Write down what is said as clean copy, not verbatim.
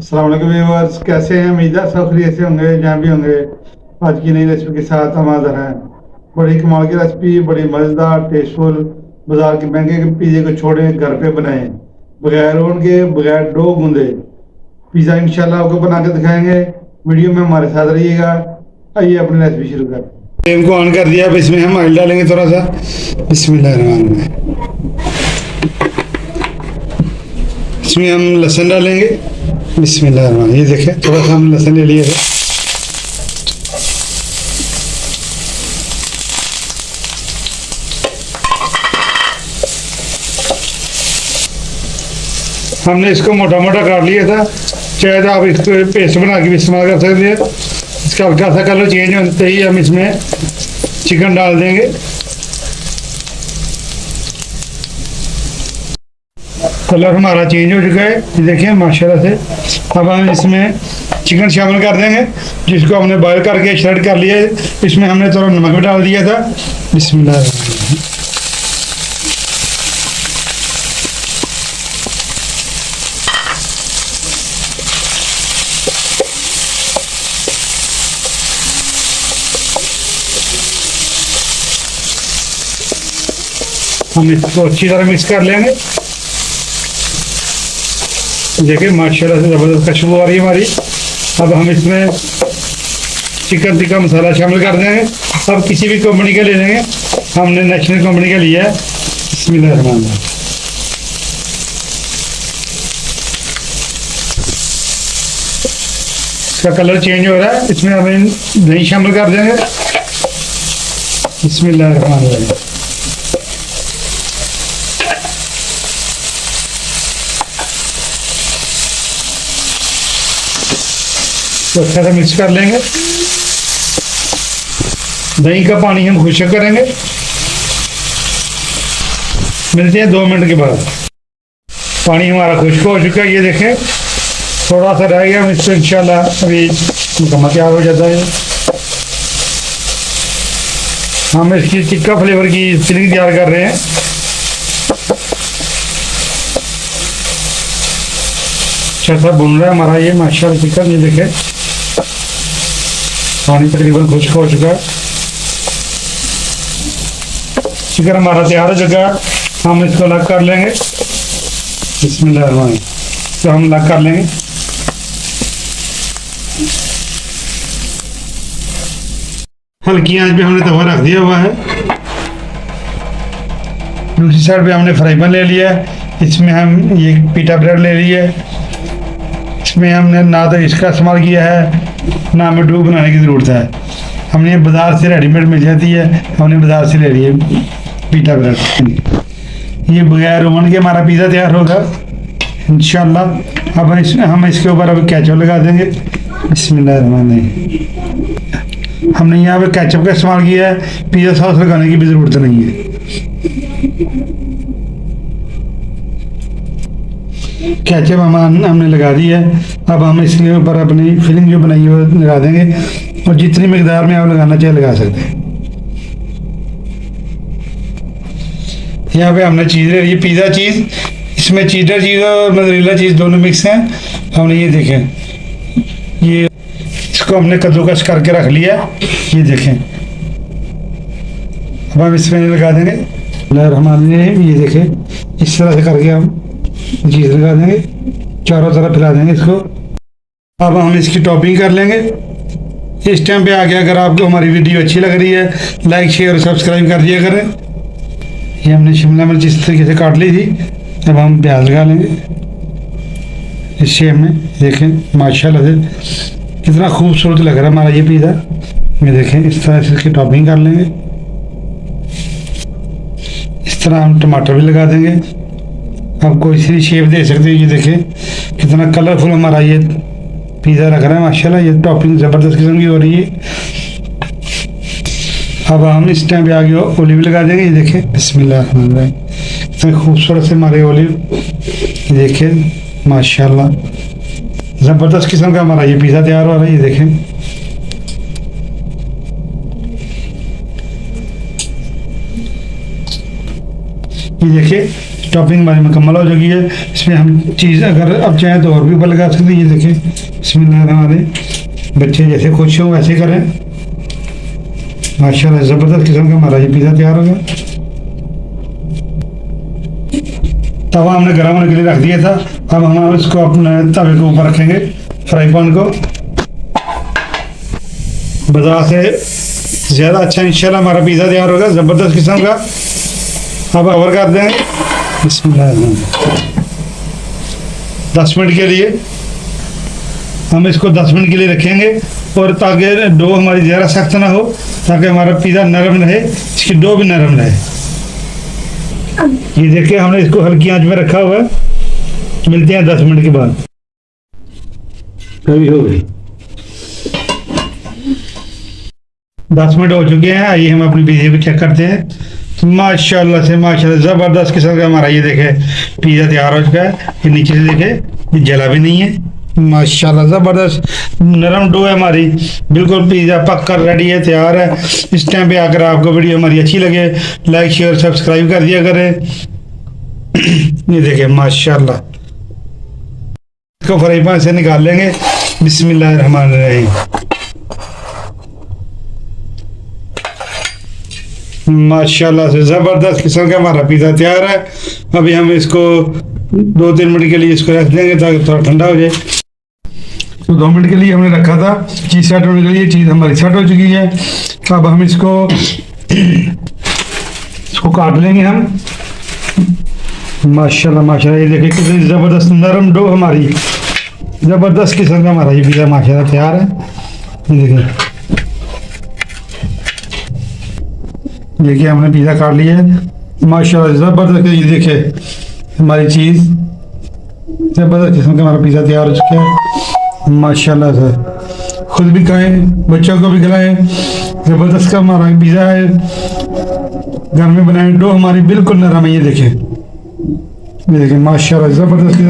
अस्सलाम वालेकुम व्यूअर्स, कैसे हैं? उम्मीद है सब खैरियत से होंगे जहाँ भी होंगे। आज की नई रेसिपी के साथ हम हाज़िर हैं। बड़ी कमाल की रेसिपी, बड़ी मज़ेदार, टेस्टफुल। बाजार के महंगे के पिज़्ज़े को छोड़ें, घर पे बनाएं, बगैर ओवन के, बगैर डो गूंदे। पिज़्ज़ा इंशाल्लाह आपको बना के दिखाएंगे। वीडियो में हमारे साथ रहिएगा। आइए अपनी रेसिपी शुरू करते हैं। फ्लेम को ऑन कर दिया। अब इसमें हम ऑयल डालेंगे थोड़ा सा। बिस्मिल्लाहिर्रहमानिर्रहीम। इसमें हम लहसुन डालेंगे। बिस्मिल्लाह। ये देखें, थोड़ा सा हम लहसुन ले लिए थे। हमने इसको मोटा मोटा काट लिया था। चाहे तो आप इसको पेस्ट बना के भी इस्तेमाल कर सकते हैं। इसका हल्का सा कलर चेंज होते ही हम इसमें चिकन डाल देंगे। कलर हमारा चेंज हो चुका है, ये देखें माशाल्लाह से। अब हम इसमें चिकन शामिल कर देंगे, जिसको हमने बॉयल करके श्रेड कर लिया है। इसमें हमने थोड़ा नमक भी डाल दिया था। बिस्मिल्लाह। हम इसको अच्छी तरह मिक्स कर लेंगे। देखिए माशाल्लाह से ज़बरदस्त खुशबू आ रही है हमारी। अब हम इसमें चिकन टिक्का मसाला शामिल कर देंगे। अब किसी भी कंपनी का ले लेंगे, हमने नेशनल कंपनी का लिया है। बिस्मिल्लाहिर्रहमानिर्रहीम। इसका कलर चेंज हो रहा है, इसमें हमें दही शामिल कर देंगे। बिस्मिल्लाहिर्रहमानिर्रहीम। तो अच्छा सा मिक्स कर लेंगे। दही का पानी हम खुश्क करेंगे। मिलते हैं 2 मिनट के बाद। पानी हमारा खुश्क हो चुका है, ये देखें थोड़ा सा रह गया। हम इसको इंशाल्लाह अभी मुकम्मल तैयार हो जाता है। हम इसकी टिक्का फ्लेवर की फिलिंग तैयार कर रहे हैं। अच्छा सा भुन रहा है हमारा ये माशाल्लाह चिकन। ये देखें पानी तकरीबन खुश्क हो चुका है। चिकन हमारा तैयार हो चुका है। हम इसको अलग कर लेंगे। बिस्मिल्लाह। तो हम अलग कर लेंगे। हल्की आंच पे हमने तवा रख दिया हुआ है। दूसरी साइड पे हमने फ्राई पैन ले लिया है। इसमें हम ये पीटा ब्रेड ले लिया है। इसमें हमने ना तो इसका इस्तेमाल किया है, ना हमें डो बनाने की ज़रूरत है। हमने बाज़ार से रेडीमेड मिल जाती है, हमने बाज़ार से ले लिए पीटा ब्रेड। ये बगैर ओवन के हमारा पिज़्ज़ा तैयार होगा इंशाल्लाह। अब हम इसके ऊपर अब केचप लगा देंगे। बिस्मिल्लाहिर्रहमानिर्रहीम। हमने यहाँ पे केचप का इस्तेमाल किया है, पिज़्ज़ा सॉस लगाने की भी ज़रूरत नहीं है। केचप हमने लगा दी है। अब हम इसके ऊपर अपनी फिलिंग जो बनाई है वो लगा देंगे, और जितनी मकदार में आप लगाना चाहे लगा सकते हैं। यहाँ पे हमने चीज़ ले ली, पिज़्ज़ा चीज़। इसमें चीडर चीज़ और मोज़रेला चीज़ दोनों मिक्स हैं। हमने ये देखें, ये इसको हमने कद्दूकस करके रख लिया। ये देखें, अब हम इसमें लगा देंगे। बिस्मिल्लाहिर्रहमानिर्रहीम। ये देखें इस तरह से करके हम चीज़ लगा देंगे, चारों तरफ फैला देंगे इसको। अब हम इसकी टॉपिंग कर लेंगे। इस टाइम पे आगे अगर आपको हमारी वीडियो अच्छी लग रही है, लाइक शेयर और सब्सक्राइब कर दिया करें। ये हमने शिमला मिर्च इस तरीके से काट ली थी। अब हम प्याज लगा लेंगे इस शेप में। देखें माशाल्लाह से कितना खूबसूरत लग रहा है हमारा ये पिज़्ज़ा। ये देखें इस तरह से इसकी टॉपिंग कर लेंगे। इस तरह हम टमाटर भी लगा देंगे। आप कोई सी शेप दे सकते हो। ये देखें कितना कलरफुल हमारा ये पिज़्ज़ा लग रहा है माशाल्लाह। ये टॉपिंग ज़बरदस्त किस्म की हो रही है। अब हम इस टाइम पे आगे ओलिव लगा देंगे। ये देखें बिस्मिल्लाहिर्रहमानिर्रहीम। इतने खूबसूरत से हमारे ओलिव, ये देखें माशाल्लाह ज़बरदस्त किस्म का हमारा ये पिज़्ज़ा तैयार हो रहा है। ये देखें ये देखिए स्टॉपिंग हमारी मुकम्मल हो चुकी है। इसमें हम चीज़ अगर अब चाहें तो और भी ऊपर लगा सकते हैं। ये देखें, इसमें हमारे बच्चे जैसे खुश हों वैसे करें। माशाल्लाह ज़बरदस्त किस्म का हमारा ये पिज़्ज़ा तैयार होगा। तवा हमने गर्म होने के लिए रख दिया था। अब हम इसको अपने तवे के ऊपर रखेंगे, फ्राई पैन को। बाजार से ज़्यादा अच्छा इंशाल्लाह हमारा पिज़्ज़ा तैयार होगा, ज़बरदस्त किस्म का। अब कवर कर देंगे बिस्मिल्लाह। 10 मिनट के लिए हम इसको 10 मिनट के लिए रखेंगे, और ताकि डो हमारी ज़्यादा सख्त ना हो, ताकि हमारा पिज़्ज़ा नरम रहे, इसकी डो भी नरम रहे। ये देखिए हमने इसको हल्की आंच में रखा हुआ है। मिलते हैं 10 मिनट के बाद। कभी हो गई 10 मिनट हो चुके हैं। आइए हम अपनी पिज़्ज़ा को चेक करते हैं। माशाल्लाह से माशाल्लाह ज़बरदस्त किस्म का हमारा ये देखे पिज़्ज़ा तैयार हो चुका है। ये नीचे से देखे ये जला भी नहीं है। माशाल्लाह ज़बरदस्त नरम डो है हमारी, बिल्कुल पिज़्ज़ा पक कर रेडी है, तैयार है। इस टाइम पे आकर आपको वीडियो हमारी अच्छी लगे, लाइक शेयर सब्सक्राइब कर दिया करें। ये देखिए माशाल्लाह, इसको फ्राई पैन से निकाल लेंगे। बिस्मिल्लाहिर्रहमानिर्रहीम। माशाल्लाह से ज़बरदस्त किस्म का हमारा पिज़्ज़ा तैयार है। अभी हम इसको 2-3 मिनट के लिए इसको रख देंगे ताकि थोड़ा ठंडा हो जाए। तो 2 मिनट के लिए हमने रखा था चीज़ सेट होने के लिए। चीज़ हमारी सेट हो चुकी है। अब हम इसको काट लेंगे हम। माशाल्लाह माशाल्लाह, ये देखिए कितनी ज़बरदस्त नरम डो हमारी, ज़बरदस्त किस्म का हमारा ये पिज़्ज़ा माशाल्लाह तैयार है। ये देखिए हमने पिज़्ज़ा काट लिया है माशाल्लाह ज़बरदस्त। ये देखिए हमारी चीज़ ज़बरदस्त किस्म का हमारा पिज़्ज़ा तैयार हो चुका है माशाल्लाह से। खुद भी खाएं, बच्चों को भी खिलाएं। ज़बरदस्त का हमारा पिज़्ज़ा है, घर में बनाए। डो हमारी बिल्कुल नरम है। ये देखें माशाल्लाह ज़बरदस्त